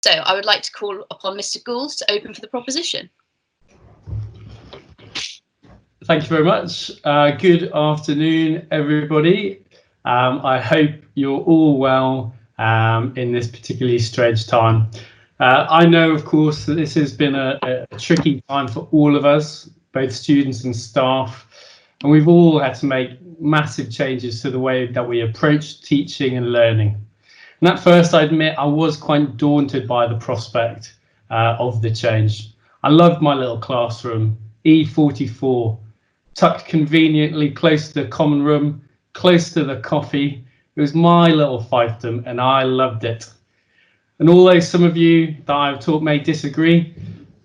So I would like to call upon Mr. Gould to open for the proposition. Thank you very much. Good afternoon, everybody. I hope you're all well in this particularly strange time. I know, of course, that this has been a tricky time for all of us, both students and staff, and we've all had to make massive changes to the way that we approach teaching and learning. And at first, I admit, I was quite daunted by the prospect of the change. I loved my little classroom, E44, tucked conveniently close to the common room, close to the coffee. It was my little fiefdom and I loved it. And although some of you that I've taught may disagree,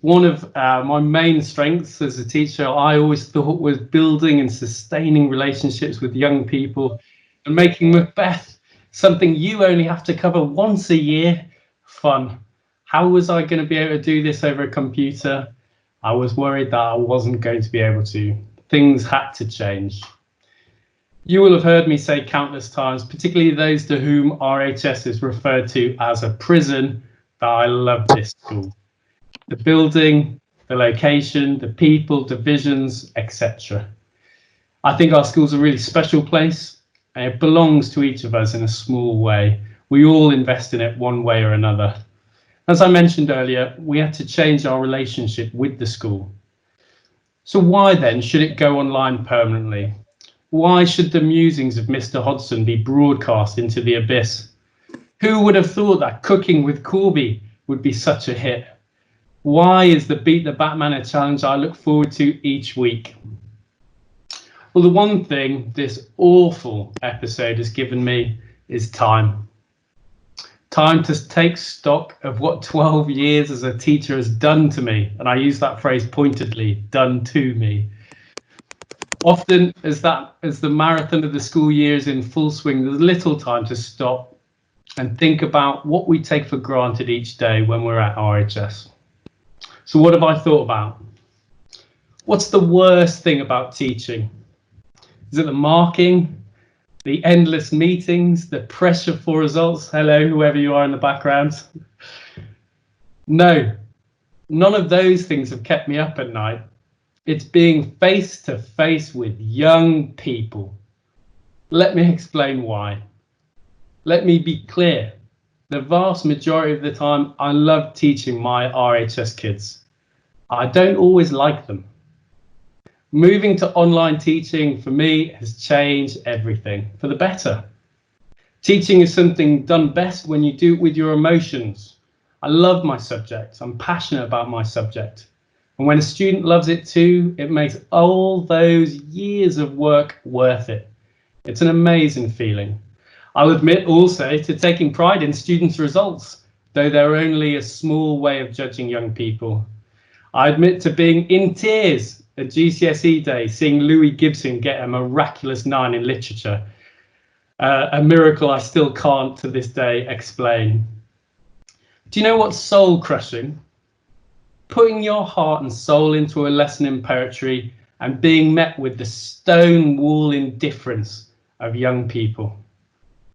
one of my main strengths as a teacher, I always thought, was building and sustaining relationships with young people and making Macbeth something you only have to cover once a year fun. How was I going to be able to do this over a computer? I was worried that I wasn't going to be able to. Things had to change. You will have heard me say countless times, particularly those to whom RHS is referred to as a prison, that I love this school. The building, the location, the people, divisions, etc. I think our school's a really special place, and it belongs to each of us in a small way. We all invest in it one way or another. As I mentioned earlier, we had to change our relationship with the school. So why then should it go online permanently? Why should the musings of Mr. Hodgson be broadcast into the abyss? Who would have thought that Cooking with Corby would be such a hit? Why is the Beat the Batman a challenge I look forward to each week? Well, the one thing this awful episode has given me is time. Time to take stock of what 12 years as a teacher has done to me. And I use that phrase pointedly, done to me. Often as the marathon of the school year is in full swing, there's little time to stop and think about what we take for granted each day when we're at RHS. So what have I thought about? What's the worst thing about teaching? Is it the marking, the endless meetings, the pressure for results? Hello, whoever you are in the background. No, none of those things have kept me up at night. It's being face to face with young people. Let me explain why. Let me be clear. The vast majority of the time, I love teaching my RHS kids. I don't always like them. Moving to online teaching for me has changed everything for the better. Teaching is something done best when you do it with your emotions. I love my subject. I'm passionate about my subject. And when a student loves it too, it makes all those years of work worth it. It's an amazing feeling. I'll admit also to taking pride in students' results, though they're only a small way of judging young people. I admit to being in tears at GCSE day, seeing Louis Gibson get a miraculous 9 in literature, a miracle I still can't to this day explain. Do you know what's soul crushing? Putting your heart and soul into a lesson in poetry and being met with the stone wall indifference of young people.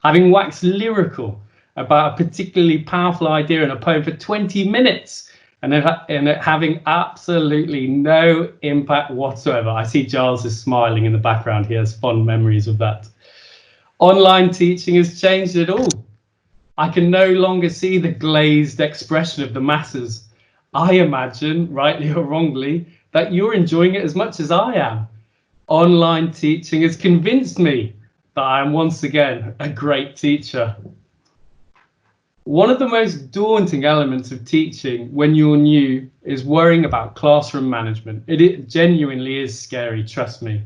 Having waxed lyrical about a particularly powerful idea in a poem for 20 minutes and it having absolutely no impact whatsoever. I see Giles is smiling in the background. He has fond memories of that. Online teaching has changed it all. I can no longer see the glazed expression of the masses. I imagine, rightly or wrongly, that you're enjoying it as much as I am. Online teaching has convinced me that I am once again a great teacher. One of the most daunting elements of teaching when you're new is worrying about classroom management. It genuinely is scary, trust me.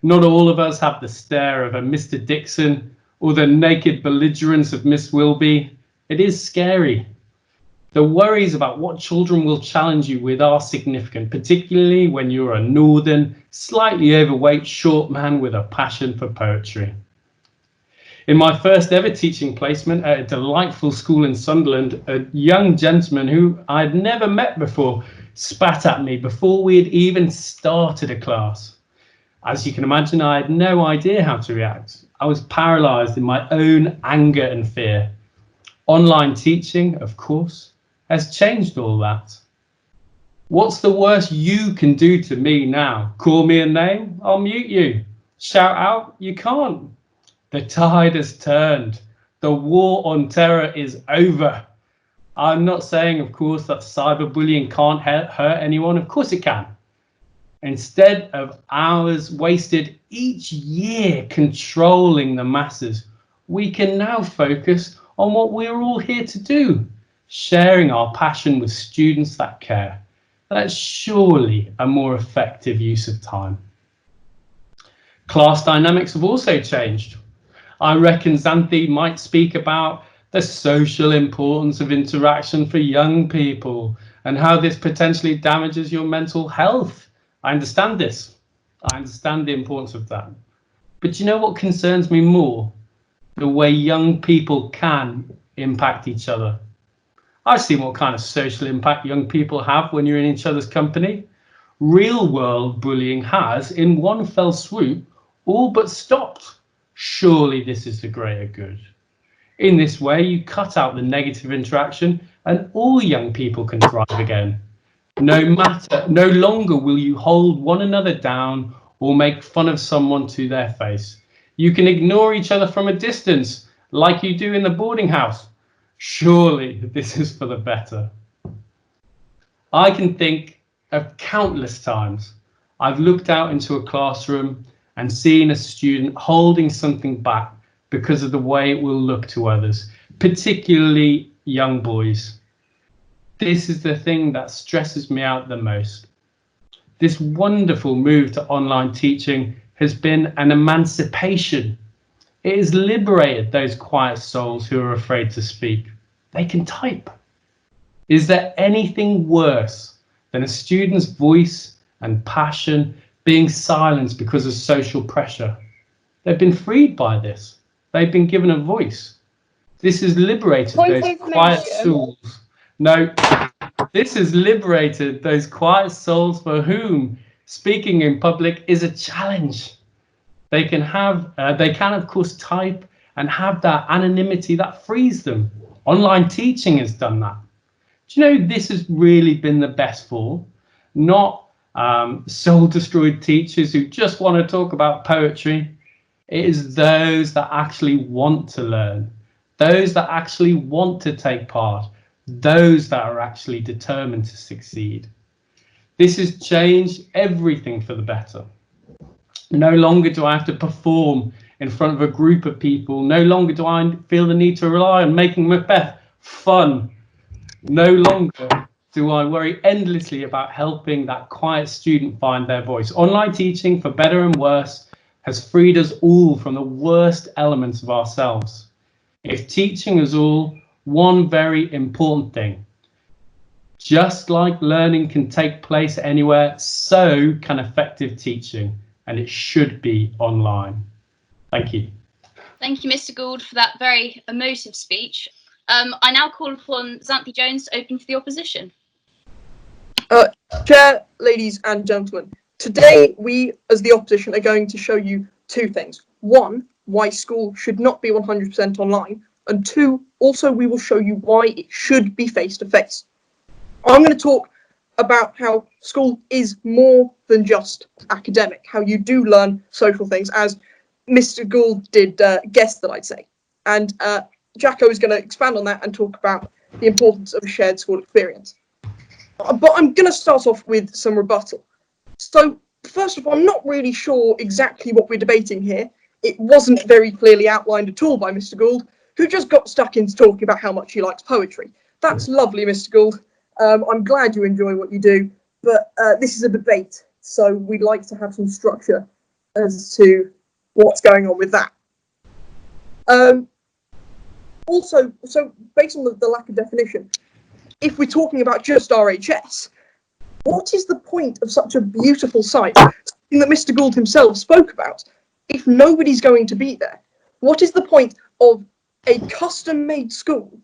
Not all of us have the stare of a Mr. Dixon or the naked belligerence of Miss Wilby. It is scary. The worries about what children will challenge you with are significant, particularly when you're a northern, slightly overweight, short man with a passion for poetry. In my first ever teaching placement at a delightful school in Sunderland, a young gentleman who I'd never met before spat at me before we had even started a class. As you can imagine, I had no idea how to react. I was paralysed in my own anger and fear. Online teaching, of course, has changed all that. What's the worst you can do to me now? Call me a name? I'll mute you. Shout out? You can't. The tide has turned. The war on terror is over. I'm not saying, of course, that cyberbullying can't hurt anyone. Of course it can. Instead of hours wasted each year controlling the masses, we can now focus on what we're all here to do, sharing our passion with students that care. That's surely a more effective use of time. Class dynamics have also changed. I reckon Xanthi might speak about the social importance of interaction for young people and how this potentially damages your mental health. I understand this. I understand the importance of that. But you know what concerns me more? The way young people can impact each other. I've seen what kind of social impact young people have when you're in each other's company. Real world bullying has, in one fell swoop, all but stopped. Surely this is the greater good. In this way, you cut out the negative interaction and all young people can thrive again. No longer will you hold one another down or make fun of someone to their face. You can ignore each other from a distance, like you do in the boarding house. Surely this is for the better. I can think of countless times I've looked out into a classroom and seen a student holding something back because of the way it will look to others, particularly young boys. This is the thing that stresses me out the most. This wonderful move to online teaching has been an emancipation. It has liberated those quiet souls who are afraid to speak. They can type. Is there anything worse than a student's voice and passion being silenced because of social pressure? They've been freed by this. They've been given a voice. This has liberated those quiet souls. No, this has liberated those quiet souls for whom speaking in public is a challenge. They can of course type and have that anonymity that frees them. Online teaching has done that. Do you know this has really been the best for? Not soul-destroyed teachers who just want to talk about poetry. It is those that actually want to learn, those that actually want to take part, those that are actually determined to succeed. This has changed everything for the better. No longer do I have to perform in front of a group of people. No longer do I feel the need to rely on making Macbeth fun. No longer do I worry endlessly about helping that quiet student find their voice. Online teaching, for better and worse, has freed us all from the worst elements of ourselves. If teaching is all, one very important thing. Just like learning can take place anywhere, so can effective teaching, and it should be online. Thank you. Thank you, Mr. Gould, for that very emotive speech. I now call upon Xanthi Jones to open for the opposition. Chair, ladies and gentlemen, today we, as the opposition, are going to show you two things. One, why school should not be 100% online, and two, also we will show you why it should be face-to-face. I'm going to talk about how school is more than just academic, how you do learn social things, as Mr. Gould did guess that I'd say. And Jacko is going to expand on that and talk about the importance of a shared school experience. But I'm going to start off with some rebuttal. So, first of all, I'm not really sure exactly what we're debating here. It wasn't very clearly outlined at all by Mr. Gould, who just got stuck into talking about how much he likes poetry. That's lovely, Mr. Gould. I'm glad you enjoy what you do, but this is a debate, so we'd like to have some structure as to what's going on with that. Also, so based on the lack of definition, if we're talking about just RHS, what is the point of such a beautiful site, something that Mr. Gould himself spoke about, if nobody's going to be there? What is the point of a custom-made school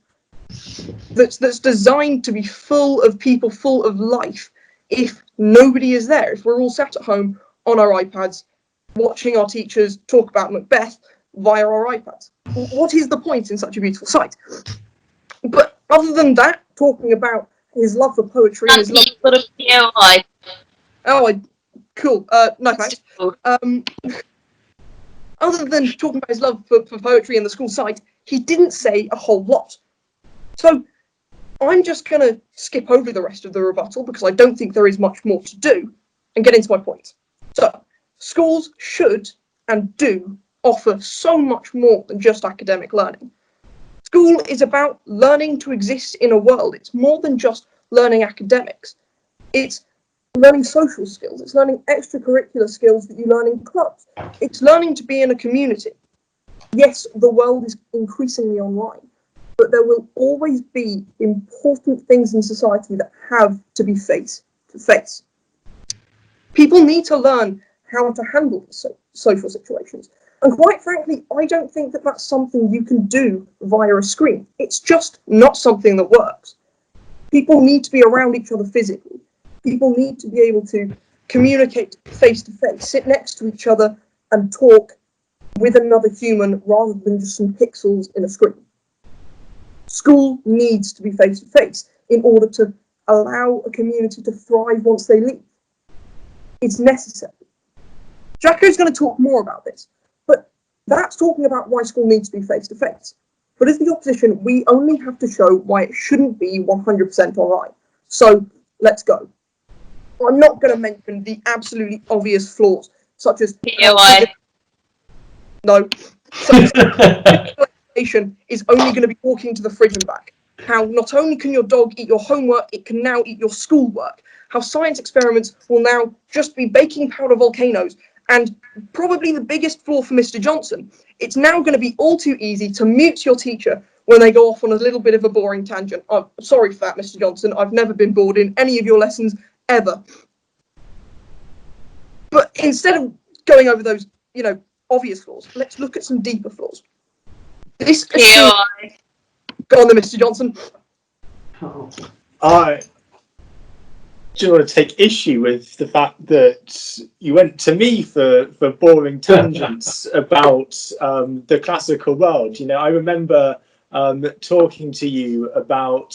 that's designed to be full of people, full of life, if nobody is there, if we're all sat at home on our iPads, watching our teachers talk about Macbeth via our iPads? What is the point in such a beautiful site? But other than that, talking about his love for poetry and his love. Sort of POI. Oh, cool. No thanks. Other than talking about his love for poetry and the school site, he didn't say a whole lot. So I'm just going to skip over the rest of the rebuttal because I don't think there is much more to do and get into my point. So, schools should and do offer so much more than just academic learning. School is about learning to exist in a world. It's more than just learning academics. It's learning social skills. It's learning extracurricular skills that you learn in clubs. It's learning to be in a community. Yes, the world is increasingly online, but there will always be important things in society that have to be face to face. People need to learn how to handle social situations. And quite frankly, I don't think that that's something you can do via a screen. It's just not something that works. People need to be around each other physically. People need to be able to communicate face to face, sit next to each other and talk with another human rather than just some pixels in a screen. School needs to be face to face in order to allow a community to thrive once they leave. It's necessary. Jacko's going to talk more about this, but that's talking about why school needs to be face to face. But as the opposition, we only have to show why it shouldn't be 100% online. So let's go. I'm not going to mention the absolutely obvious flaws, such as POI. No. Such as is only going to be walking to the fridge and back. How not only can your dog eat your homework, it can now eat your schoolwork. How science experiments will now just be baking powder volcanoes. And probably the biggest flaw for Mr. Johnson, it's now going to be all too easy to mute your teacher when they go off on a little bit of a boring tangent. I'm sorry for that, Mr. Johnson. I've never been bored in any of your lessons ever. But instead of going over those, obvious flaws, let's look at some deeper flaws. This POI. Go on then, Mr. Johnson. I do want to take issue with the fact that you went to me for boring tangents about the classical world. I remember talking to you about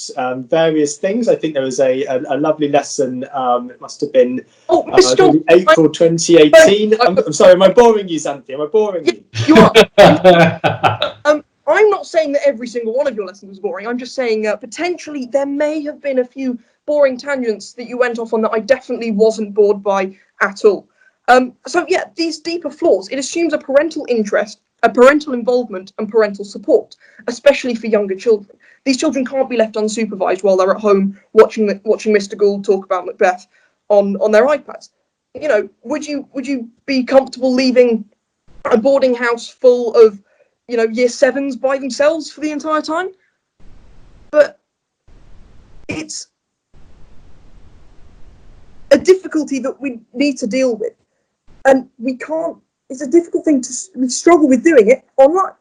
various things. I think there was a lovely lesson. It must have been April 2018. I'm sorry, am I boring you, Xanthi? Am I boring you? You are. I'm not saying that every single one of your lessons was boring. I'm just saying potentially there may have been a few boring tangents that you went off on that I definitely wasn't bored by at all. So yeah, these deeper flaws, it assumes a parental interest, a parental involvement and parental support, especially for younger children. These children can't be left unsupervised while they're at home watching Mr. Gould talk about Macbeth on their iPads. Would you be comfortable leaving a boarding house full of year sevens by themselves for the entire time? But it's a difficulty that we need to deal with, and it's a difficult thing we struggle with doing it online.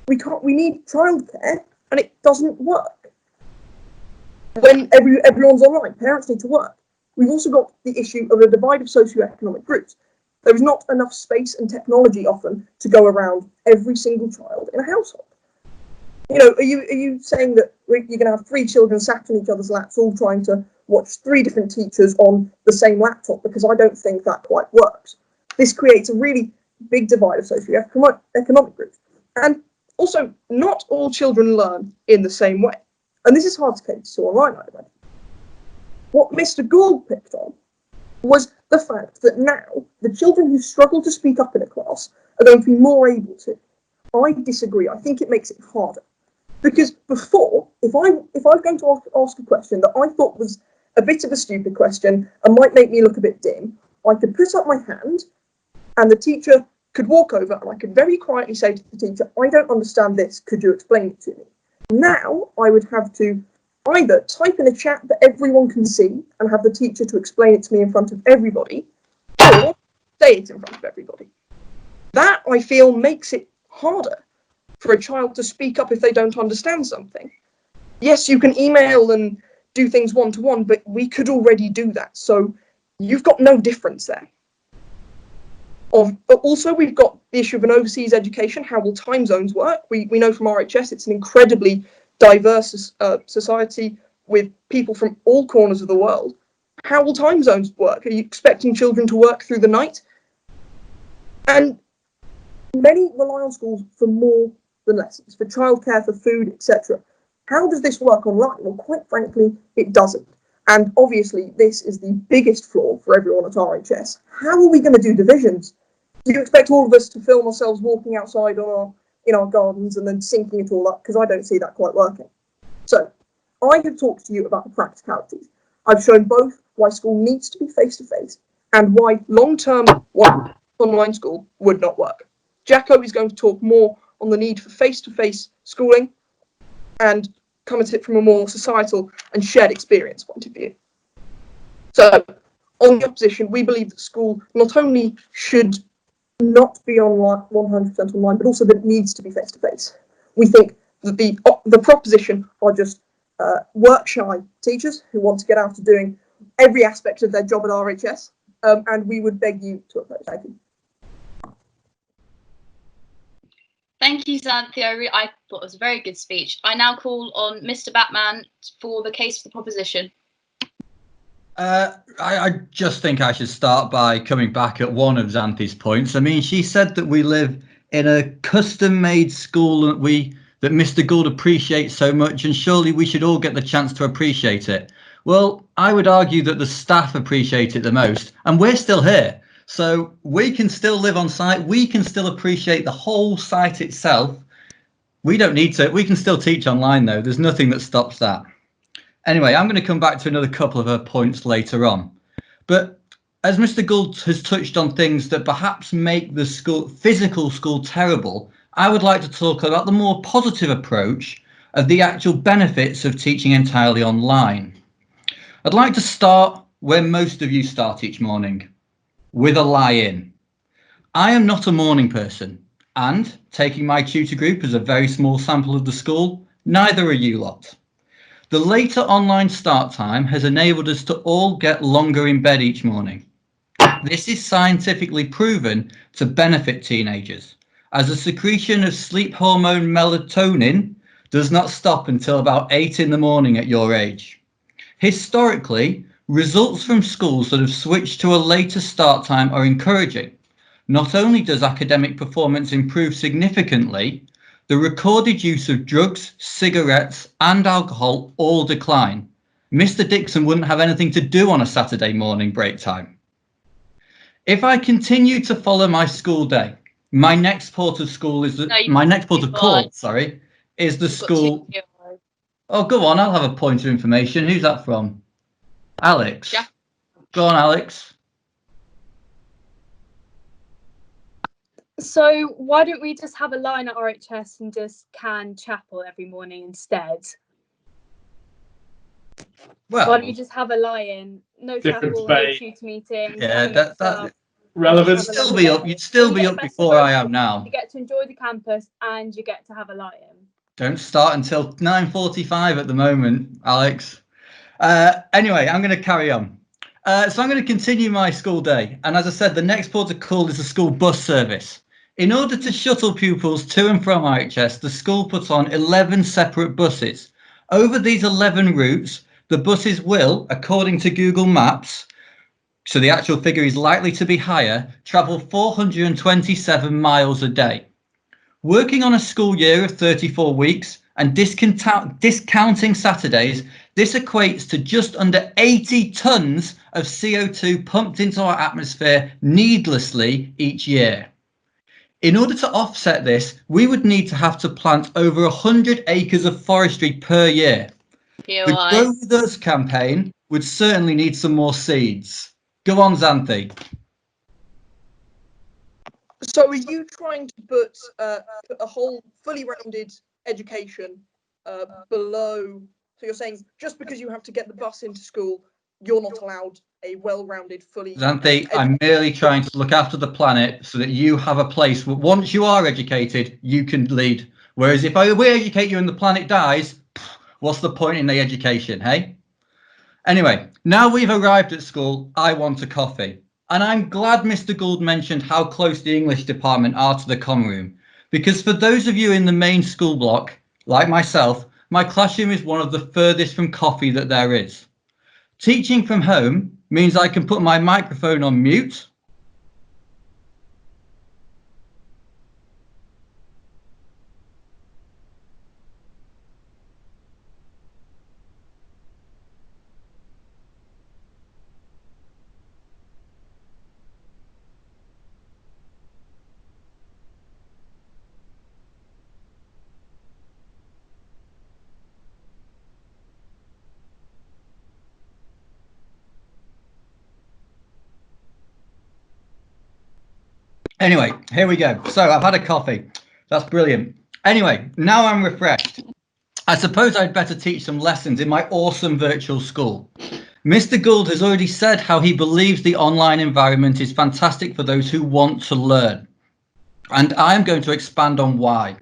We need childcare and it doesn't work when everyone's online. Parents need to work. We've also got the issue of a divide of socioeconomic groups. There is not enough space and technology often to go around every single child in a household. Are you saying that you're going to have 3 children sat on each other's laps all trying to watch 3 different teachers on the same laptop? Because I don't think that quite works. This creates a really big divide of socioeconomic groups. And also, not all children learn in the same way. And this is hard to cater to online, I imagine. What Mr. Gould picked on was the fact that now the children who struggle to speak up in a class are going to be more able to. I disagree. I think it makes it harder. Because before, if I was going to ask a question that I thought was a bit of a stupid question and might make me look a bit dim, I could put up my hand and the teacher could walk over and I could very quietly say to the teacher, I don't understand this, could you explain it to me? Now I would have to either type in a chat that everyone can see and have the teacher to explain it to me in front of everybody, or say it in front of everybody. That, I feel, makes it harder for a child to speak up if they don't understand something. Yes, you can email and do things one-to-one, but we could already do that, so you've got no difference there. Also, we've got the issue of an overseas education. How will time zones work? We know from RHS it's an incredibly diverse society with people from all corners of the world, how will time zones work? Are you expecting children to work through the night? And many rely on schools for more than lessons, for childcare, for food, etc. How does this work online? Well, quite frankly, it doesn't. And obviously, this is the biggest flaw for everyone at RHS. How are we going to do divisions? Do you expect all of us to film ourselves walking outside in our gardens and then syncing it all up? Because I don't see that quite working. So, I have talked to you about the practicalities. I've shown both why school needs to be face-to-face and why long-term online school would not work. Jacko is going to talk more on the need for face-to-face schooling and come at it from a more societal and shared experience point of view. So, on the opposition, we believe that school not only should not be online, 100% online, but also that it needs to be face-to-face. We think that the proposition are just work-shy teachers who want to get out to doing every aspect of their job at RHS, and we would beg you to oppose. Thank you. Thank you, Xanthi. I thought it was a very good speech. I now call on Mr. Batman for the case for the proposition. I just think I should start by coming back at one of Xanthi's points. I mean, she said that we live in a custom-made school that Mr. Gould appreciates so much, and surely we should all get the chance to appreciate it. Well, I would argue that the staff appreciate it the most, and we're still here. So we can still live on site. We can still appreciate the whole site itself. We don't need to. We can still teach online, though. There's nothing that stops that. Anyway, I'm going to come back to another couple of her points later on. But as Mr. Gould has touched on things that perhaps make the physical school terrible, I would like to talk about the more positive approach of the actual benefits of teaching entirely online. I'd like to start where most of you start each morning, with a lie-in. I am not a morning person, and taking my tutor group as a very small sample of the school, neither are you lot. The later online start time has enabled us to all get longer in bed each morning. This is scientifically proven to benefit teenagers, as the secretion of sleep hormone melatonin does not stop until about 8 in the morning at your age. Historically, results from schools that have switched to a later start time are encouraging. Not only does academic performance improve significantly, the recorded use of drugs, cigarettes, and alcohol all decline. Mr. Dixon wouldn't have anything to do on a Saturday morning break time. If I continue to follow my school day, my next port of call is the school. Oh, go on, I'll have a point of information. Who's that from? Alex. Yeah. Go on, Alex. So why don't we just have a line at RHS and just can chapel every morning instead? Well, why don't we just have a lie-in? No chapel, no tutor meeting. Yeah, that relevant. You'd still be up before I am now. You get to enjoy the campus and you get to have a lie-in. Don't start until 9:45 at the moment, Alex. Anyway, I'm going to carry on. So I'm going to continue my school day. And as I said, the next port of call is the school bus service. In order to shuttle pupils to and from RHS, the school puts on 11 separate buses. Over these 11 routes, the buses will, according to Google Maps, so the actual figure is likely to be higher, travel 427 miles a day. Working on a school year of 34 weeks and discounting Saturdays, this equates to just under 80 tons of CO2 pumped into our atmosphere needlessly each year. In order to offset this, we would need to have to plant over 100 acres of forestry per year. The Grow With Us campaign would certainly need some more seeds. Go on, Xanthi. So are you trying to put a whole fully rounded education below? So you're saying just because you have to get the bus into school, you're not allowed a well-rounded, fully... Xanthi, I'm merely trying to look after the planet so that you have a place where once you are educated, you can lead. Whereas if we educate you and the planet dies, what's the point in the education, hey? Anyway, now we've arrived at school, I want a coffee. And I'm glad Mr. Gould mentioned how close the English department are to the common room. Because for those of you in the main school block, like myself, My classroom is one of the furthest from coffee that there is. Teaching from home means I can put my microphone on mute. Anyway, here we go. So I've had a coffee. That's brilliant. Anyway, now I'm refreshed. I suppose I'd better teach some lessons in my awesome virtual school. Mr. Gould has already said how he believes the online environment is fantastic for those who want to learn. And I'm going to expand on why.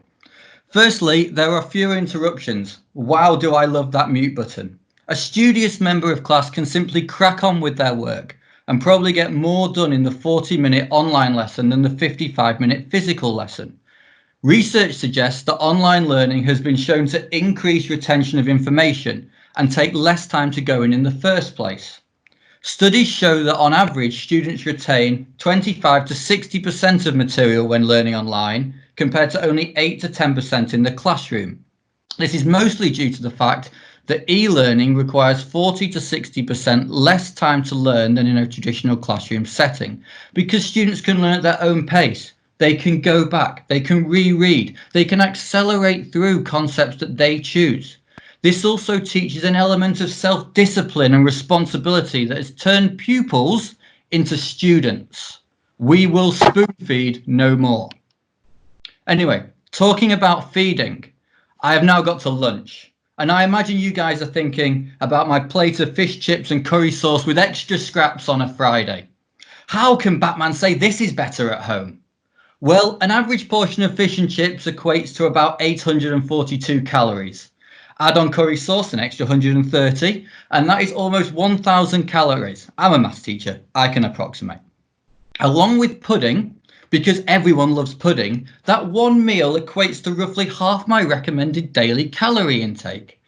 Firstly, there are fewer interruptions. Wow, do I love that mute button. A studious member of class can simply crack on with their work and probably get more done in the 40-minute online lesson than the 55-minute physical lesson. Research suggests that online learning has been shown to increase retention of information and take less time to go in the first place. Studies show that on average, students retain 25 to 60% of material when learning online, compared to only 8 to 10% in the classroom. This is mostly due to the fact that e-learning requires 40 to 60% less time to learn than in a traditional classroom setting, because students can learn at their own pace. They can go back, they can reread, they can accelerate through concepts that they choose. This also teaches an element of self-discipline and responsibility that has turned pupils into students. We will spoon feed no more. Anyway, talking about feeding, I have now got to lunch. And I imagine you guys are thinking about my plate of fish chips and curry sauce with extra scraps on a Friday. How can Batman say this is better at home? Well, an average portion of fish and chips equates to about 842 calories. Add on curry sauce, an extra 130, and that is almost 1,000 calories. I'm a maths teacher, I can approximate. Along with pudding, because everyone loves pudding, that one meal equates to roughly half my recommended daily calorie intake.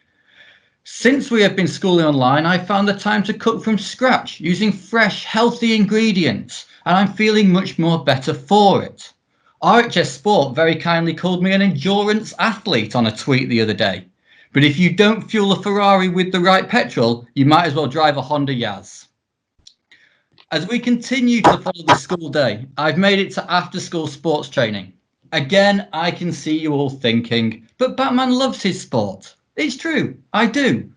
Since we have been schooling online, I found the time to cook from scratch using fresh, healthy ingredients, and I'm feeling much more better for it. RHS Sport very kindly called me an endurance athlete on a tweet the other day. But if you don't fuel a Ferrari with the right petrol, you might as well drive a Honda Jazz. As we continue to follow the school day, I've made it to after-school sports training. Again, I can see you all thinking, but Batman loves his sport. It's true, I do.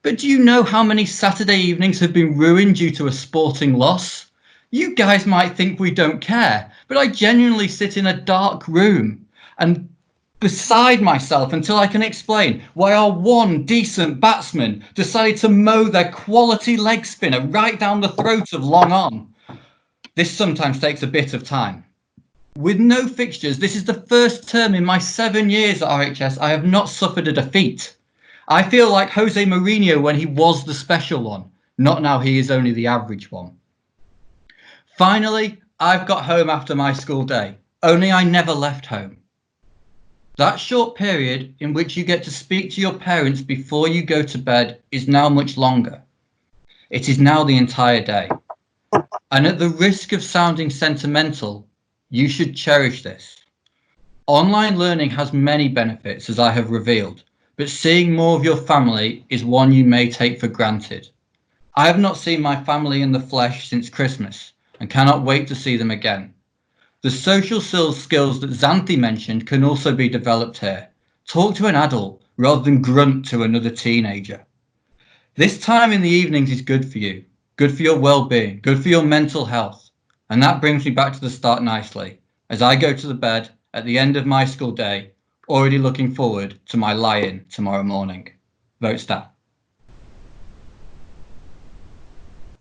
But do you know how many Saturday evenings have been ruined due to a sporting loss? You guys might think we don't care, but I genuinely sit in a dark room and beside myself until I can explain why our one decent batsman decided to mow their quality leg spinner right down the throat of long on. This sometimes takes a bit of time. With no fixtures, this is the first term in my 7 years at RHS I have not suffered a defeat. I feel like Jose Mourinho when he was the special one, not now he is only the average one. Finally, I've got home after my school day, only I never left home. That short period in which you get to speak to your parents before you go to bed is now much longer. It is now the entire day. And at the risk of sounding sentimental, you should cherish this. Online learning has many benefits, as I have revealed, but seeing more of your family is one you may take for granted. I have not seen my family in the flesh since Christmas and cannot wait to see them again. The social skills that Xanthi mentioned can also be developed here. Talk to an adult rather than grunt to another teenager. This time in the evenings is good for you, good for your well-being, good for your mental health. And that brings me back to the start nicely, as I go to the bed at the end of my school day, already looking forward to my lie-in tomorrow morning. Vote stat.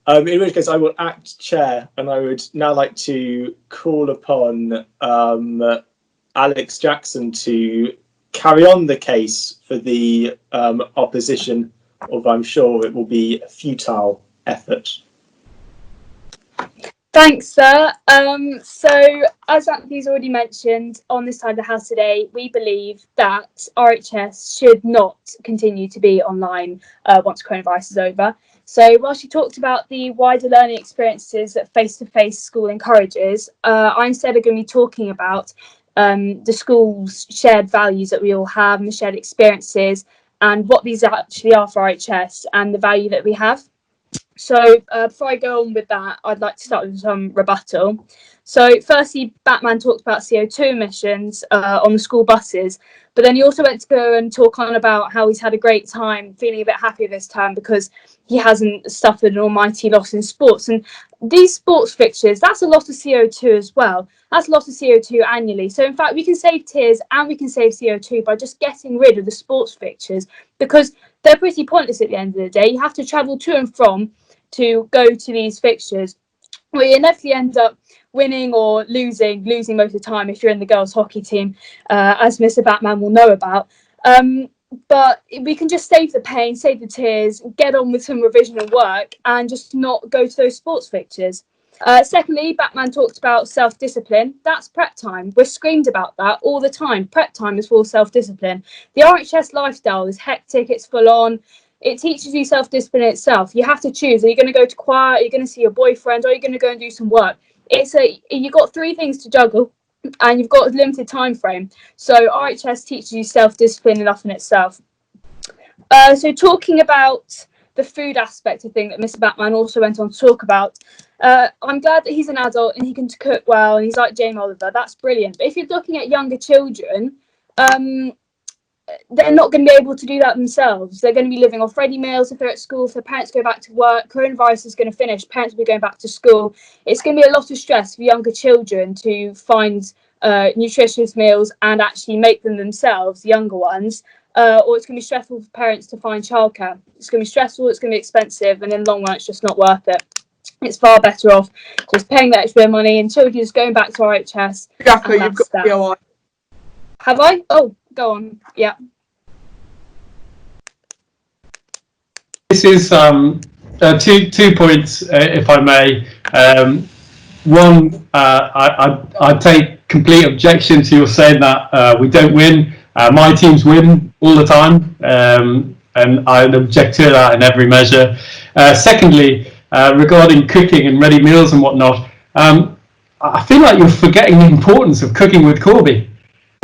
In which case I will act chair, and I would now like to call upon Alex Jackson to carry on the case for the opposition, although I'm sure it will be a futile effort. Thanks, sir. So, as Anthony's already mentioned, on this side of the house today, we believe that RHS should not continue to be online once coronavirus is over. So, whilst you talked about the wider learning experiences that face-to-face school encourages, I'm instead going to be talking about the school's shared values that we all have and the shared experiences and what these actually are for RHS and the value that we have. So before I go on with that, I'd like to start with some rebuttal. So firstly, Batman talked about CO2 emissions on the school buses, but then he also went to go and talk on about how he's had a great time, feeling a bit happier this time because he hasn't suffered an almighty loss in sports. And these sports fixtures, that's a lot of CO2 as well. That's a lot of CO2 annually. So in fact, we can save tears and we can save CO2 by just getting rid of the sports fixtures because they're pretty pointless at the end of the day. You have to travel to and from to go to these fixtures where you inevitably end up winning or losing most of the time if you're in the girls' hockey team, as Mr. Batman will know about. But we can just save the pain, save the tears, get on with some revision and work and just not go to those sports fixtures. Secondly, Batman talked about self-discipline. That's prep time. We're screamed about that all the time. Prep time is for self-discipline. The RHS lifestyle is hectic, it's full on. It teaches you self-discipline itself. You have to choose. Are you going to go to choir? Are you going to see your boyfriend? Or are you going to go and do some work? You've got 3 things to juggle and you've got a limited time frame. So RHS teaches you self-discipline enough in itself. So talking about the food aspect of thing that Mr. Batman also went on to talk about, I'm glad that he's an adult and he can cook well and he's like Jamie Oliver. That's brilliant. But if you're looking at younger children, they're not going to be able to do that themselves. They're going to be living off ready meals if they're at school. If their parents go back to work, coronavirus is going to finish, parents will be going back to school. It's going to be a lot of stress for younger children to find nutritious meals and actually make them themselves, younger ones. Or it's going to be stressful for parents to find childcare. It's going to be stressful, it's going to be expensive, and in the long run, it's just not worth it. It's far better off just paying that extra money and children just going back to RHS. Jacko, you've got that. POI. Have I? Oh, go on. Yeah. This is two points, if I may. One, I take complete objection to your saying that we don't win. My teams win all the time, and I'd object to that in every measure. Secondly, regarding cooking and ready meals and whatnot, I feel like you're forgetting the importance of cooking with Corby.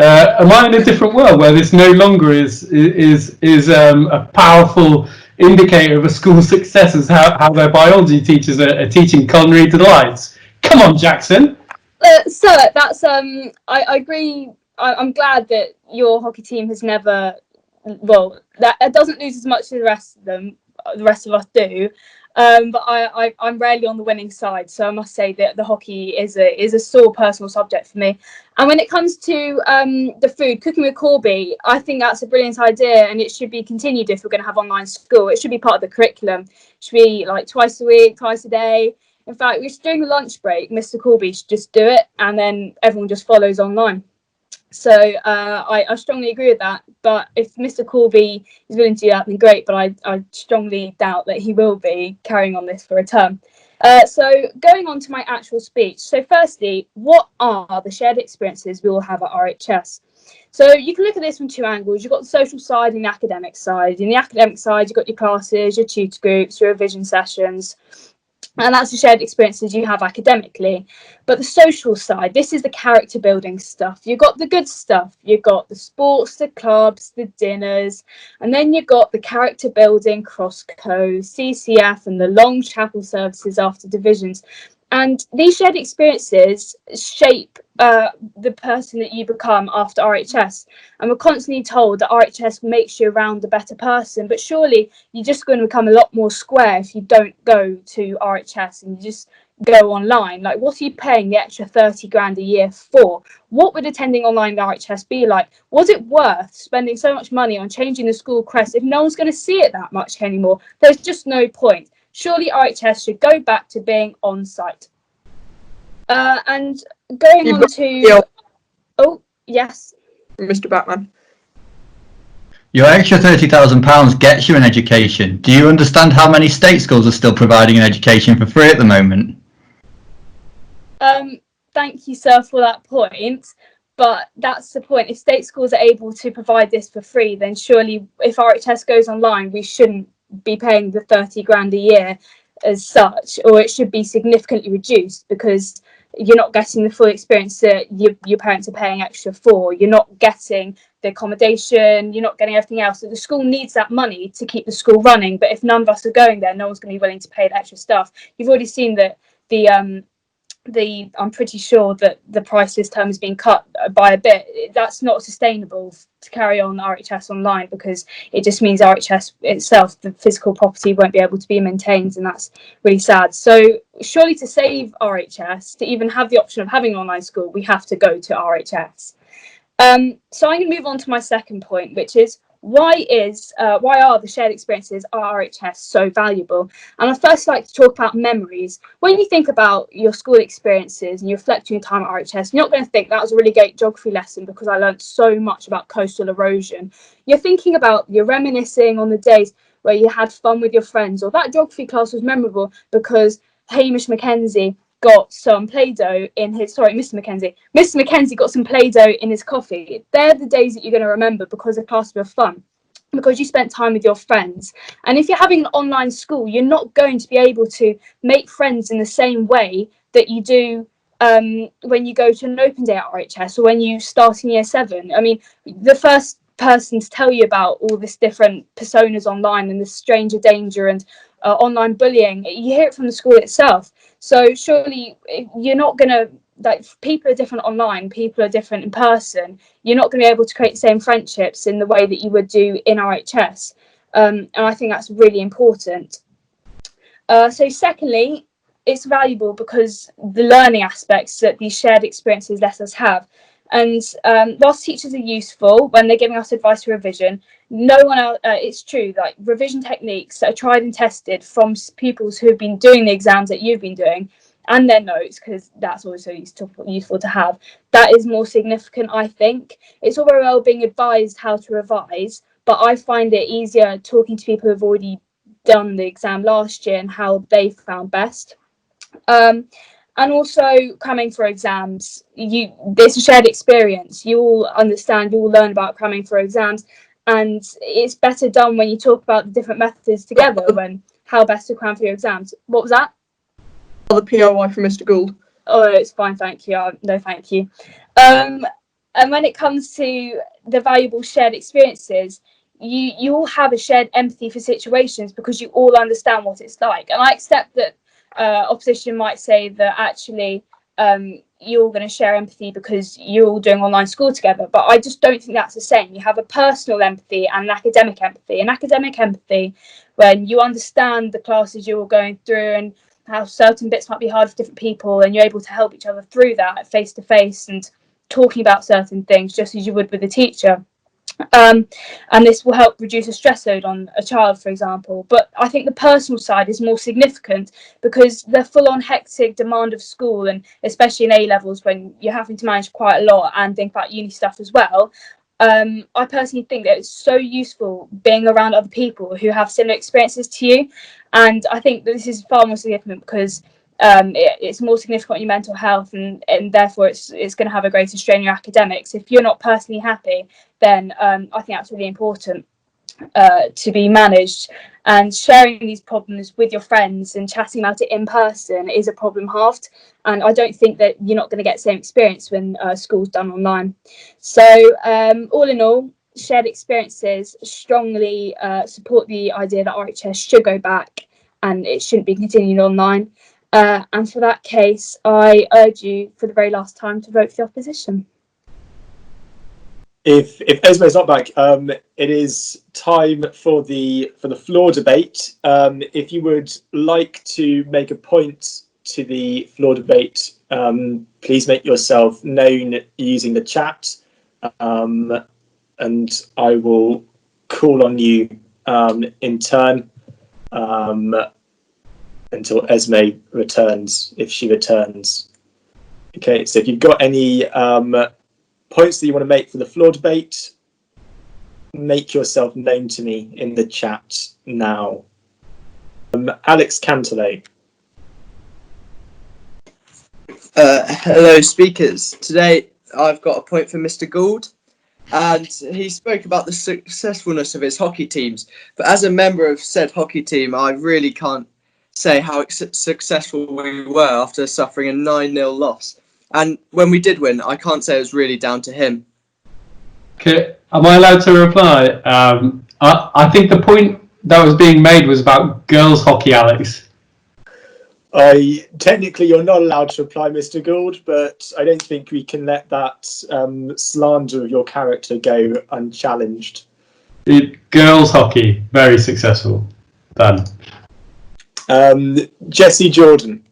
Am I in a different world where this no longer is a powerful indicator of a school's success as how their biology teachers are teaching culinary delights? Come on, Jackson. So that's I agree. I'm glad that your hockey team has never, well, that it doesn't lose as much as the rest of us do. But I'm rarely on the winning side, so I must say that the hockey is a sore personal subject for me. And when it comes to the food, cooking with Corby, I think that's a brilliant idea, and it should be continued if we're going to have online school. It should be part of the curriculum. It should be like twice a week, twice a day. In fact, during the lunch break, Mr. Corby should just do it, and then everyone just follows online. So I strongly agree with that. But if Mr. Corby is willing to do that, then great. But I strongly doubt that he will be carrying on this for a term. So going on to my actual speech. So firstly, what are the shared experiences we all have at RHS? So you can look at this from 2 angles. You've got the social side and the academic side. In the academic side, you've got your classes, your tutor groups, your revision sessions. And that's the shared experiences you have academically. But the social side, this is the character building stuff. You've got the good stuff. You've got the sports, the clubs, the dinners. And then you've got the character building, cross-co, CCF, and the long chapel services after divisions. And these shared experiences shape the person that you become after RHS. And we're constantly told that RHS makes you around a better person, but surely you're just going to become a lot more square if you don't go to RHS and you just go online. Like, what are you paying the extra 30 grand a year for? What would attending online at RHS be like? Was it worth spending so much money on changing the school crest if no one's going to see it that much anymore? There's just no point. Surely RHS should go back to being on site. And going on to... Oh, yes. Mr. Batman. Your extra £30,000 gets you an education. Do you understand how many state schools are still providing an education for free at the moment? Thank you, sir, for that point. But that's the point. If state schools are able to provide this for free, then surely if RHS goes online, we shouldn't be paying the 30 grand a year as such, or it should be significantly reduced, because you're not getting the full experience that your parents are paying extra for. You're not getting the accommodation, you're not getting everything else. So the school needs that money to keep the school running. But if none of us are going there, no one's going to be willing to pay the extra stuff. You've already seen that I'm pretty sure that the price this term has been cut by a bit. That's not sustainable to carry on RHS online, because it just means RHS itself, the physical property, won't be able to be maintained, and that's really sad. So surely to save RHS, to even have the option of having an online school, we have to go to RHS. So I'm going to move on to my second point, which is why are the shared experiences at RHS so valuable? And I'd first like to talk about memories. When you think about your school experiences and you reflect on your time at RHS, you're not going to think that was a really great geography lesson because I learned so much about coastal erosion. You're thinking about, you're reminiscing on the days where you had fun with your friends, or that geography class was memorable because Hamish Mackenzie got some Play-Doh in his, Mr. Mackenzie got some Play-Doh in his coffee. They're the days that you're going to remember because the class were fun, because you spent time with your friends. And if you're having an online school, you're not going to be able to make friends in the same way that you do when you go to an open day at RHS or when you start in year 7. I mean, the first person to tell you about all this different personas online and the stranger danger and online bullying, you hear it from the school itself. So surely you're not going to, like, people are different online, people are different in person. You're not going to be able to create the same friendships in the way that you would do in RHS. And I think that's really important. So secondly, it's valuable because the learning aspects that these shared experiences let us have. And whilst teachers are useful when they're giving us advice for revision, no one else, it's true, like revision techniques that are tried and tested from pupils who have been doing the exams that you've been doing, and their notes, because that's also useful to have, that is more significant, I think. It's all very well being advised how to revise, but I find it easier talking to people who've already done the exam last year and how they found best. And also cramming for exams, it's a shared experience. You all understand, you all learn about cramming for exams, and it's better done when you talk about the different methods together, when how best to cram for your exams. What was that? The POI from Mr. Gould. Oh, it's fine, thank you. No, thank you. And when it comes to the valuable shared experiences, you all have a shared empathy for situations because you all understand what it's like. And I accept that opposition might say that actually you're all going to share empathy because you're all doing online school together, but I just don't think that's the same. You have a personal empathy and an academic empathy. An academic empathy when you understand the classes you're all going through and how certain bits might be hard for different people, and you're able to help each other through that face to face and talking about certain things just as you would with a teacher. And this will help reduce a stress load on a child, for example. But I think the personal side is more significant because the full-on hectic demand of school, and especially in A-levels when you're having to manage quite a lot and think about uni stuff as well, I personally think that it's so useful being around other people who have similar experiences to you. And I think that this is far more significant because it's more significant on your mental health, and therefore it's going to have a greater strain on your academics. If you're not personally happy, then I think that's really important to be managed. And sharing these problems with your friends and chatting about it in person is a problem halved. And I don't think that you're not going to get the same experience when school's done online. So all in all, shared experiences strongly support the idea that RHS should go back and it shouldn't be continued online. And for that case, I urge you for the very last time to vote for the opposition. If Esme's not back, it is time for the floor debate. If you would like to make a point to the floor debate, please make yourself known using the chat, and I will call on you in turn until Esme returns, if she returns. Okay, so if you've got any points that you want to make for the floor debate, make yourself known to me in the chat now. Alex Cantolet. Hello, speakers. Today I've got a point for Mr. Gould, and he spoke about the successfulness of his hockey teams. But as a member of said hockey team, I really can't say how successful we were after suffering a 9-0 loss. And when we did win, I can't say it was really down to him. Okay, am I allowed to reply? I think the point that was being made was about girls' hockey, Alex. Technically, you're not allowed to reply, Mr. Gould, but I don't think we can let that slander of your character go unchallenged. Girls' hockey, very successful. Done. Jessie Jordan.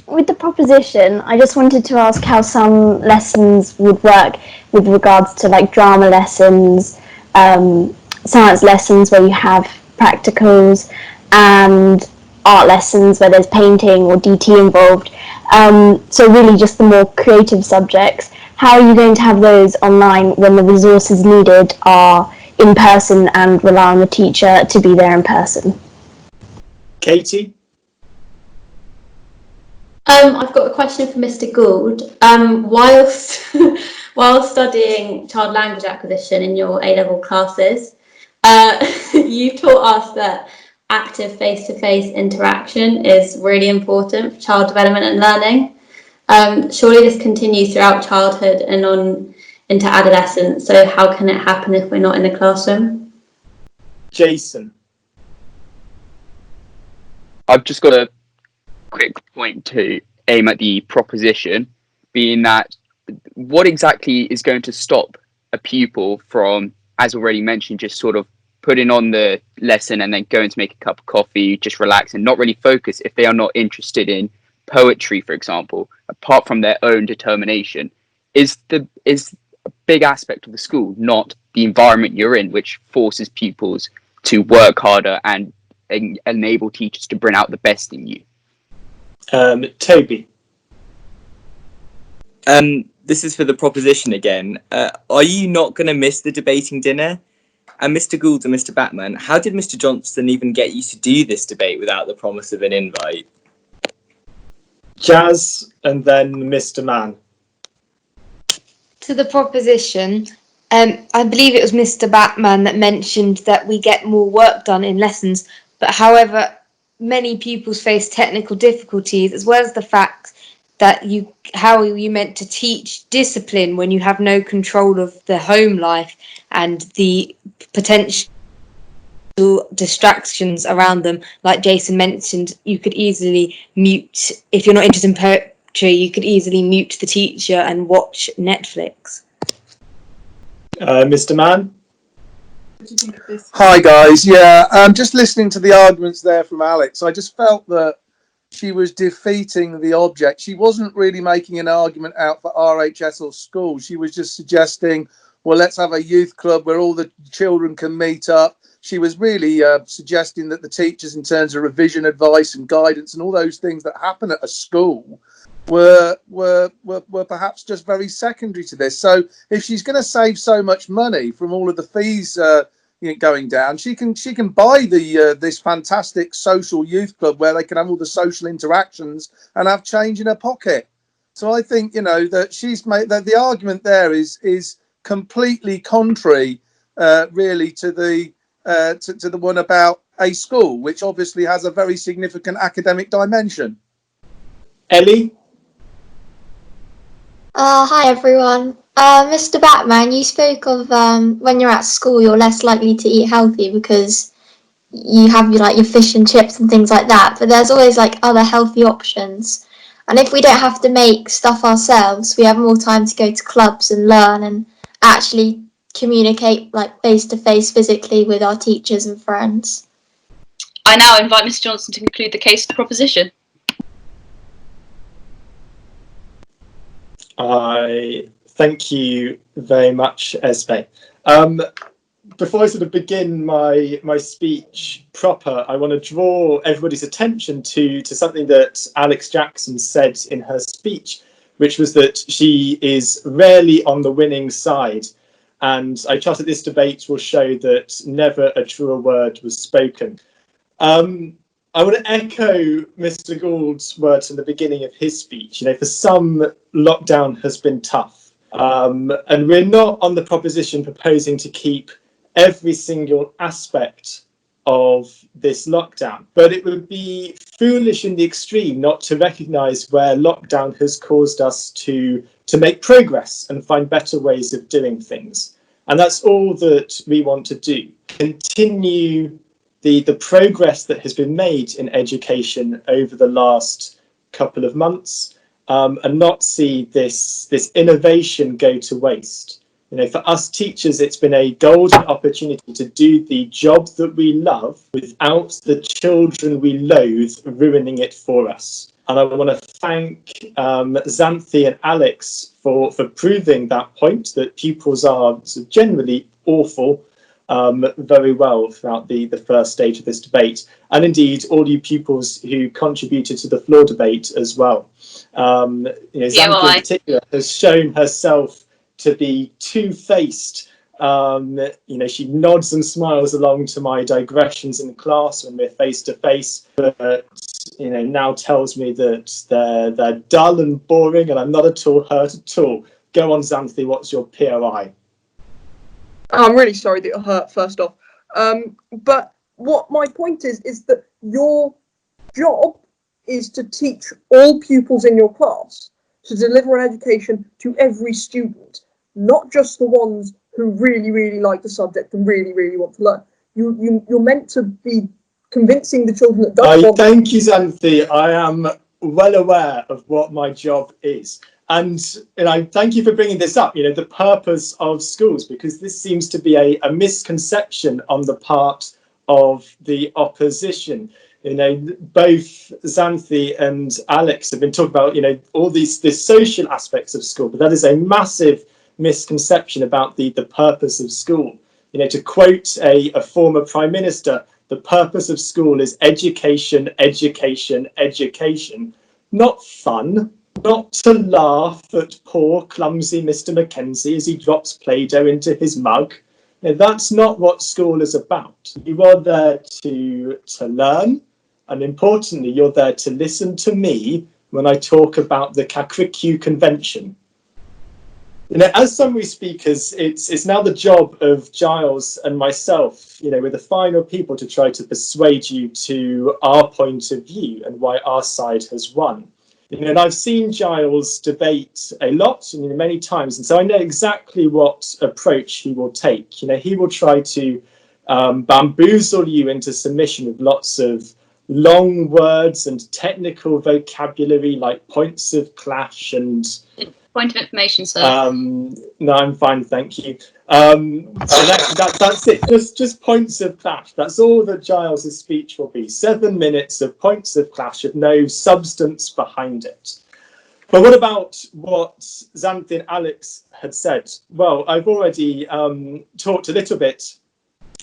With the proposition, I just wanted to ask how some lessons would work with regards to like drama lessons, science lessons where you have practicals, and art lessons where there's painting or DT involved. So really just the more creative subjects. How are you going to have those online when the resources needed are in person and rely on the teacher to be there in person? Katie? I've got a question for Mr. Gould. While studying child language acquisition in your A-level classes, you taught us that active face-to-face interaction is really important for child development and learning. Surely this continues throughout childhood and on into adolescence, so how can it happen if we're not in the classroom? Jason? I've just got a quick point to aim at the proposition, being that what exactly is going to stop a pupil from, as already mentioned, just sort of putting on the lesson and then going to make a cup of coffee, just relax and not really focus if they are not interested in poetry, for example, apart from their own determination? Is a big aspect of the school not the environment you're in, which forces pupils to work harder and enable teachers to bring out the best in you? Toby? This is for the proposition again. Are you not going to miss the debating dinner? And Mr. Gould and Mr. Batman, how did Mr. Johnston even get you to do this debate without the promise of an invite? Jazz, and then Mr. Mann. To the proposition, I believe it was Mr. Batman that mentioned that we get more work done in lessons, but however, many pupils face technical difficulties, as well as the fact that how are you meant to teach discipline when you have no control of the home life and the potential distractions around them. Like Jason mentioned, you could easily mute, if you're not interested in poetry, you could easily mute the teacher and watch Netflix. Mr. Mann? Hi guys, yeah, just listening to the arguments there from Alex, I just felt that she was defeating the object. She wasn't really making an argument out for RHS or school. She was just suggesting, well, let's have a youth club where all the children can meet up. She was really suggesting that the teachers, in terms of revision advice and guidance and all those things that happen at a school, were perhaps just very secondary to this. So if she's going to save so much money from all of the fees going down, she can buy the this fantastic social youth club where they can have all the social interactions and have change in her pocket. So I think that she's made that the argument there is completely contrary, really, to the one about a school, which obviously has a very significant academic dimension. Ellie? Hi everyone. Mr. Batman, you spoke of when you're at school you're less likely to eat healthy because you have your fish and chips and things like that, but there's always other healthy options. And if we don't have to make stuff ourselves, we have more time to go to clubs and learn and actually communicate face to face physically with our teachers and friends. I now invite Mr. Johnson to conclude the case of the proposition. I thank you very much, Esme. Before I sort of begin my speech proper, I want to draw everybody's attention to something that Alex Jackson said in her speech, which was that she is rarely on the winning side. And I trust that this debate will show that never a truer word was spoken. I want to echo Mr. Gould's words in the beginning of his speech. For some, lockdown has been tough. And we're not on the proposition proposing to keep every single aspect of this lockdown. But it would be foolish in the extreme not to recognise where lockdown has caused us to make progress and find better ways of doing things. And that's all that we want to do. Continue the progress that has been made in education over the last couple of months, and not see this innovation go to waste. For us teachers, it's been a golden opportunity to do the job that we love without the children we loathe ruining it for us. And I want to thank Xanthi and Alex for proving that point, that pupils are generally awful very well throughout the first stage of this debate, and indeed all you pupils who contributed to the floor debate as well. Xanthi in particular has shown herself to be two-faced. She nods and smiles along to my digressions in class when we're face to face, but now tells me that they're dull and boring, and I'm not at all hurt at all. Go on, Xanthi, what's your POI? I'm really sorry that you're hurt, first off. But what my point is that your job is to teach all pupils in your class, to deliver an education to every student, not just the ones who really, really like the subject and really, really want to learn. You're meant to be convincing the children that don't want. Thank you, Xanthi. I am well aware of what my job is. And I thank you for bringing this up, the purpose of schools, because this seems to be a misconception on the part of the opposition. Both Xanthi and Alex have been talking about, all these social aspects of school, but that is a massive misconception about the purpose of school. To quote a former prime minister, the purpose of school is education, education, education, not fun. Not to laugh at poor, clumsy Mr. Mackenzie as he drops Play-Doh into his mug. That's not what school is about. You are there to learn, and importantly, you're there to listen to me when I talk about the Kakrikyu Convention. As summary speakers, it's now the job of Giles and myself, we're the final people to try to persuade you to our point of view and why our side has won. And I've seen Giles debate a lot, many times, and so I know exactly what approach he will take. He will try to bamboozle you into submission with lots of long words and technical vocabulary like points of clash and... Point of information, sir. No, I'm fine, thank you. So that's it. Just points of clash. That's all that Giles's speech will be. 7 minutes of points of clash with no substance behind it. But what about what Xanthi and Alex had said? Well, I've already talked a little bit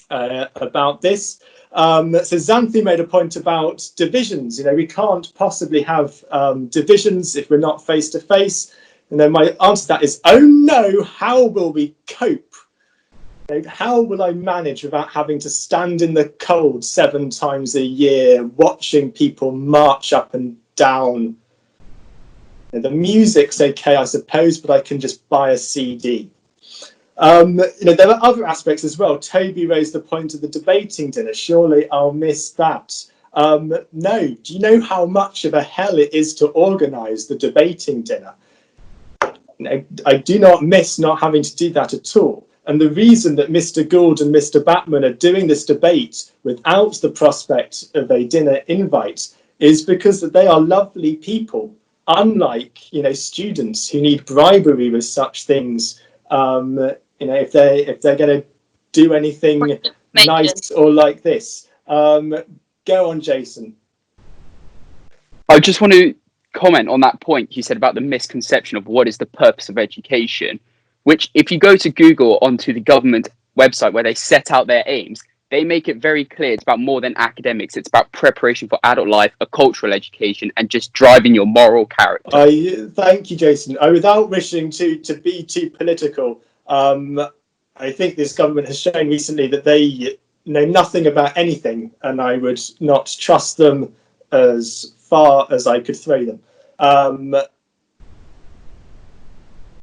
about this. So Xanthi made a point about divisions. We can't possibly have divisions if we're not face to face. And then my answer to that is, oh no, how will we cope? How will I manage without having to stand in the cold 7 times a year, watching people march up and down? The music's okay, I suppose, but I can just buy a CD. There are other aspects as well. Toby raised the point of the debating dinner. Surely I'll miss that. No, do you know how much of a hell it is to organise the debating dinner? I do not miss not having to do that at all. And the reason that Mr. Gould and Mr. Batman are doing this debate without the prospect of a dinner invite is because that they are lovely people, unlike students who need bribery with such things. If they're going to do anything nice or like this. Go on, Jason. I just want to comment on that point you said about the misconception of what is the purpose of education, which if you go to Google onto the government website where they set out their aims, they make it very clear it's about more than academics. It's about preparation for adult life, a cultural education, and just driving your moral character. Thank you, Jason. Without wishing to be too political, I think this government has shown recently that they know nothing about anything, and I would not trust them as far as I could throw them.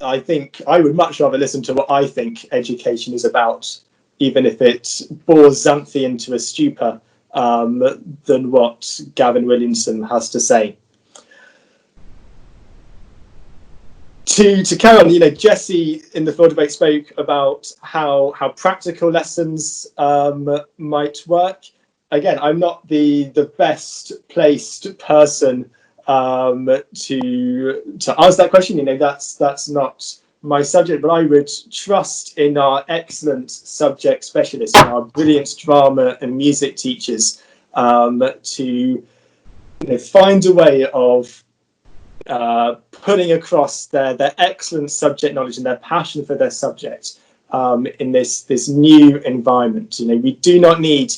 I think I would much rather listen to what I think education is about, even if it bores Xanthi into a stupor, than what Gavin Williamson has to say. To carry on, you know, Jesse in the floor debate spoke about how practical lessons might work. Again, I'm not the best placed person to answer that question. You know, that's not my subject, but I would trust in our excellent subject specialists, our brilliant drama and music teachers, to find a way of putting across their excellent subject knowledge and their passion for their subject in this new environment. You know, we do not need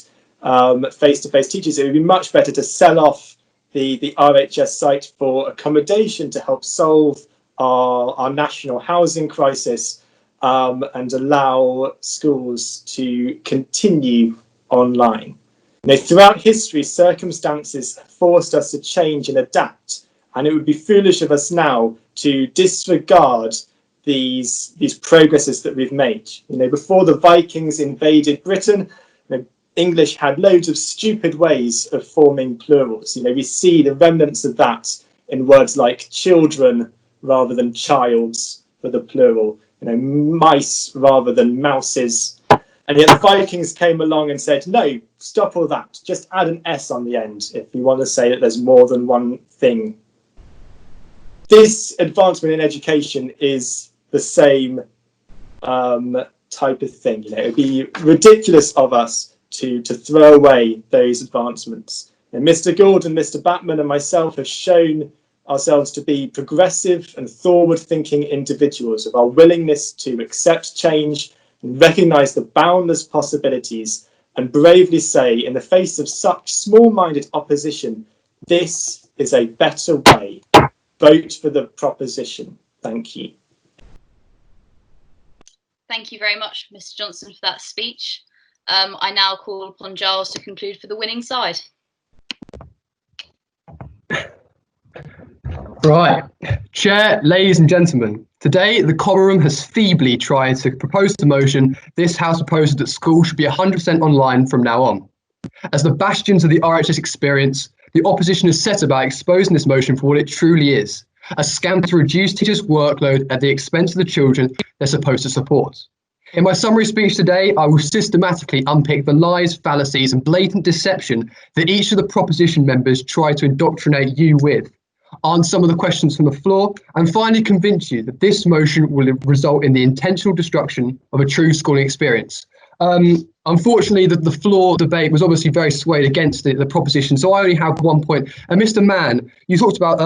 face-to-face teachers. It would be much better to sell off the RHS site for accommodation to help solve our national housing crisis, and allow schools to continue online. You know, throughout history, circumstances forced us to change and adapt, and it would be foolish of us now to disregard these progresses that we've made. You know, before the Vikings invaded Britain, you know, English had loads of stupid ways of forming plurals. You know, we see the remnants of that in words like children rather than childs for the plural, you know, mice rather than mouses. And yet the Vikings came along and said, no, stop all that. Just add an S on the end if you want to say that there's more than one thing. This advancement in education is the same type of thing. You know, it'd be ridiculous of us to throw away those advancements. And Mr. Gould and Mr. Batman and myself have shown ourselves to be progressive and forward-thinking individuals, of our willingness to accept change and recognise the boundless possibilities, and bravely say, in the face of such small-minded opposition, this is a better way. Vote for the proposition. Thank you. Thank you very much, Mr. Johnson, for that speech. I now call upon Giles to conclude for the winning side. Right. Chair, ladies and gentlemen, today the Common has feebly tried to propose the motion this House proposes that schools should be 100% online from now on. As the bastions of the RHS experience, the opposition has set about exposing this motion for what it truly is, a scam to reduce teachers' workload at the expense of the children they're supposed to support. In my summary speech today, I will systematically unpick the lies, fallacies, and blatant deception that each of the proposition members try to indoctrinate you with, answer some of the questions from the floor, and finally convince you that this motion will result in the intentional destruction of a true schooling experience. Unfortunately, the floor debate was obviously very swayed against the proposition, so I only have 1 point. And Mr. Mann, you talked about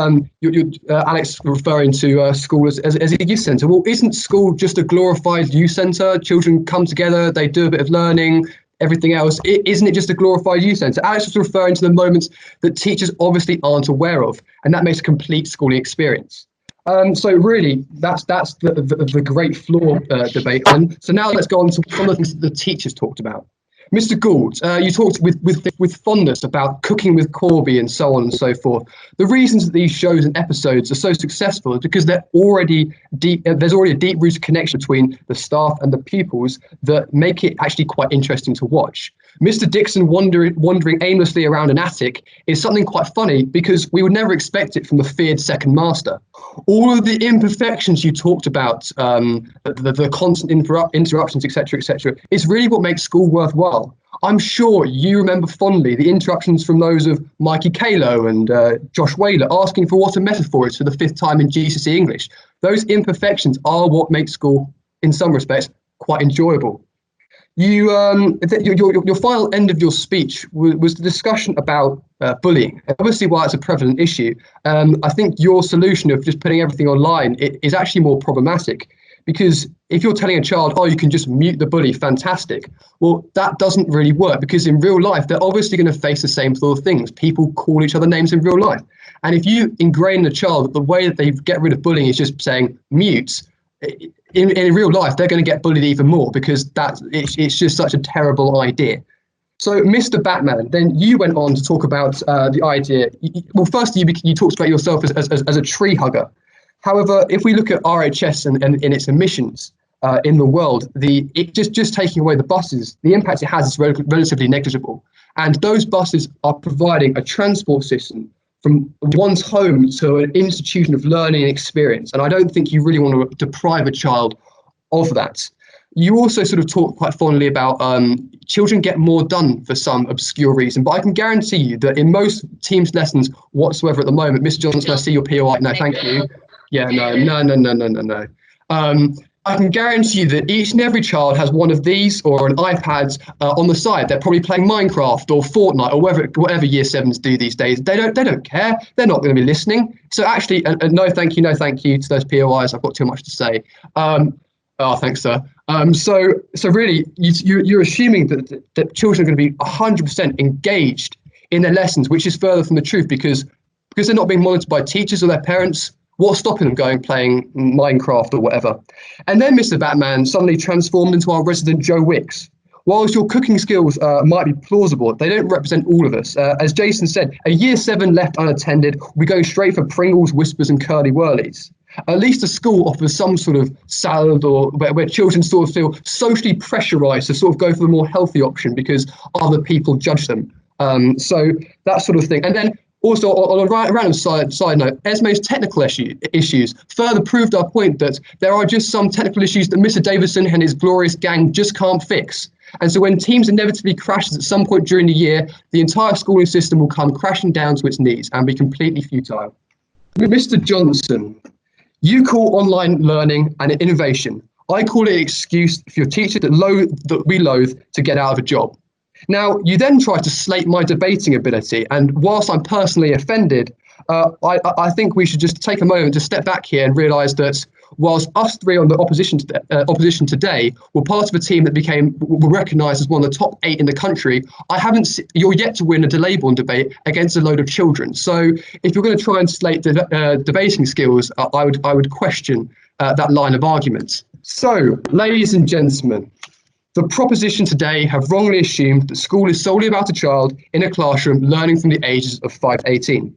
Alex referring to school as a youth centre. Well, isn't school just a glorified youth centre? Children come together, they do a bit of learning, everything else. Isn't it just a glorified youth centre? Alex was referring to the moments that teachers obviously aren't aware of, and that makes a complete schooling experience. So really, that's the great floor debate on. So now let's go on to some of the things that the teachers talked about. Mr. Gould, you talked with fondness about Cooking with Corby and so on and so forth. The reasons that these shows and episodes are so successful is because they're already deep. There's already a deep-rooted connection between the staff and the pupils that make it actually quite interesting to watch. Mr. Dixon wandering aimlessly around an attic is something quite funny because we would never expect it from the feared second master. All of the imperfections you talked about, the constant interruptions, etc., is really what makes school worthwhile. I'm sure you remember fondly the interruptions from those of Mikey Kalo and Josh Whaler asking for what a metaphor is for the 5th time in GCSE English. Those imperfections are what make school, in some respects, quite enjoyable. Your final end of your speech was the discussion about bullying. Obviously, while it's a prevalent issue, I think your solution of just putting everything online is actually more problematic, because if you're telling a child, oh, you can just mute the bully, fantastic. Well, that doesn't really work, because in real life, they're obviously going to face the same sort of things. People call each other names in real life. And if you ingrain the child that the way that they get rid of bullying is just saying mute, in real life, they're going to get bullied even more, because it's just such a terrible idea. So, Mr. Batman, then you went on to talk about the idea. Well, firstly, you talked about yourself as a tree hugger. However, if we look at RHS and in its emissions in the world, just taking away the buses, the impact it has is relatively negligible. And those buses are providing a transport system from one's home to an institution of learning and experience. And I don't think you really want to deprive a child of that. You also sort of talk quite fondly about children get more done for some obscure reason, but I can guarantee you that in most Teams lessons whatsoever at the moment, Mr. Johnson, I see your POI. No, thank you. Yeah, no. I can guarantee you that each and every child has one of these or an iPad on the side. They're probably playing Minecraft or Fortnite or whatever Year 7s do these days. They don't care. They're not going to be listening. So actually, no thank you to those POIs. I've got too much to say. Oh, thanks, sir. So really, you're assuming that children are going to be 100% engaged in their lessons, which is further from the truth because they're not being monitored by teachers or their parents. What's stopping them going playing Minecraft or whatever? And then Mr. Batman suddenly transformed into our resident Joe Wicks. Whilst your cooking skills might be plausible, they don't represent all of us. As Jason said, a Year 7 left unattended, we go straight for Pringles, Whispers and Curly Whirlies. At least a school offers some sort of salad or where children sort of feel socially pressurised to sort of go for the more healthy option because other people judge them. So that sort of thing. And then also, on a random side note, Esme's technical issues further proved our point that there are just some technical issues that Mr. Davison and his glorious gang just can't fix. And so when Teams inevitably crashes at some point during the year, the entire schooling system will come crashing down to its knees and be completely futile. Mr. Johnson, you call online learning an innovation. I call it an excuse for your teacher that we loathe to get out of a job. Now, you then try to slate my debating ability, and whilst I'm personally offended, I think we should just take a moment to step back here and realise that whilst us three on the opposition today were part of a team that were recognised as one of the top 8 in the country, you're yet to win a delay-born debate against a load of children. So if you're going to try and slate the debating skills, I would question that line of argument. So, ladies and gentlemen, the proposition today have wrongly assumed that school is solely about a child in a classroom learning from the ages of 5 to 18.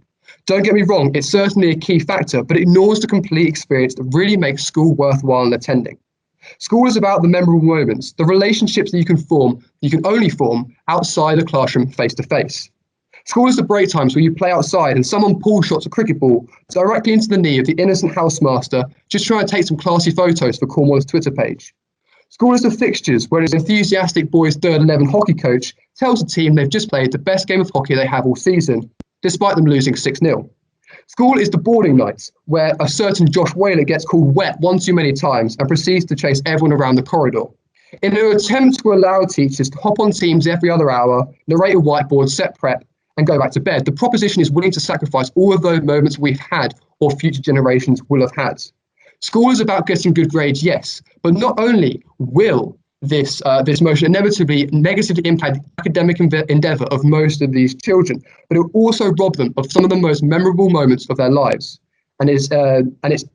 Don't get me wrong, it's certainly a key factor, but it ignores the complete experience that really makes school worthwhile and attending. School is about the memorable moments, the relationships that you can only form outside the classroom face to face. School is the break times where you play outside and someone pulls shots a cricket ball directly into the knee of the innocent housemaster just trying to take some classy photos for Cornwall's Twitter page. School is the fixtures, where an enthusiastic boys' third 11 hockey coach tells the team they've just played the best game of hockey they have all season, despite them losing 6-0. School is the boarding nights, where a certain Josh Whaler gets called wet one too many times and proceeds to chase everyone around the corridor. In an attempt to allow teachers to hop on Teams every other hour, narrate a whiteboard, set prep, and go back to bed, the proposition is willing to sacrifice all of those moments we've had or future generations will have had. School is about getting good grades, yes, but not only will this motion inevitably negatively impact the academic endeavour of most of these children, but it will also rob them of some of the most memorable moments of their lives. And it's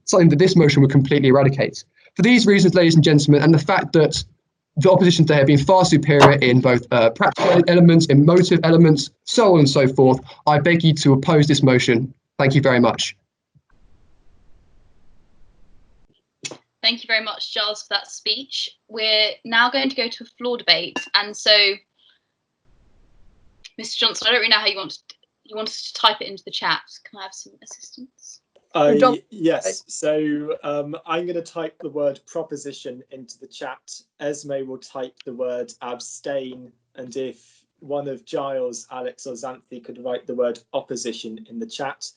something that this motion would completely eradicate. For these reasons, ladies and gentlemen, and the fact that the opposition today have been far superior in both practical elements, emotive elements, so on and so forth, I beg you to oppose this motion. Thank you very much. Thank you very much, Giles, for that speech. We're now going to go to a floor debate. And so, Mr. Johnson, I don't really know how you want us to type it into the chat. Can I have some assistance? Yes, so I'm going to type the word proposition into the chat. Esme will type the word abstain. And if one of Giles, Alex or Xanthi could write the word opposition in the chat,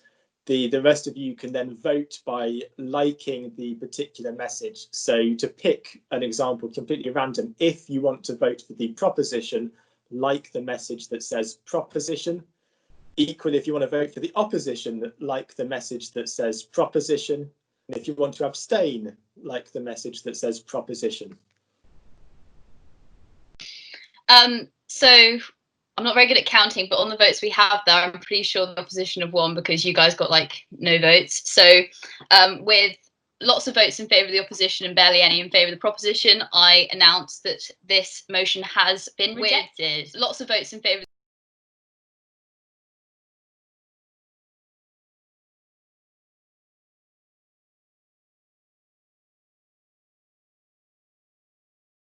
the rest of you can then vote by liking the particular message. So to pick an example completely random, if you want to vote for the proposition, like the message that says proposition. Equally, if you want to vote for the opposition, like the message that says proposition. And if you want to abstain, like the message that says proposition. So I'm not very good at counting, but on the votes we have there, I'm pretty sure the opposition have won because you guys got like no votes. So with lots of votes in favour of the opposition and barely any in favour of the proposition, I announce that this motion has been rejected. Lots of votes in favour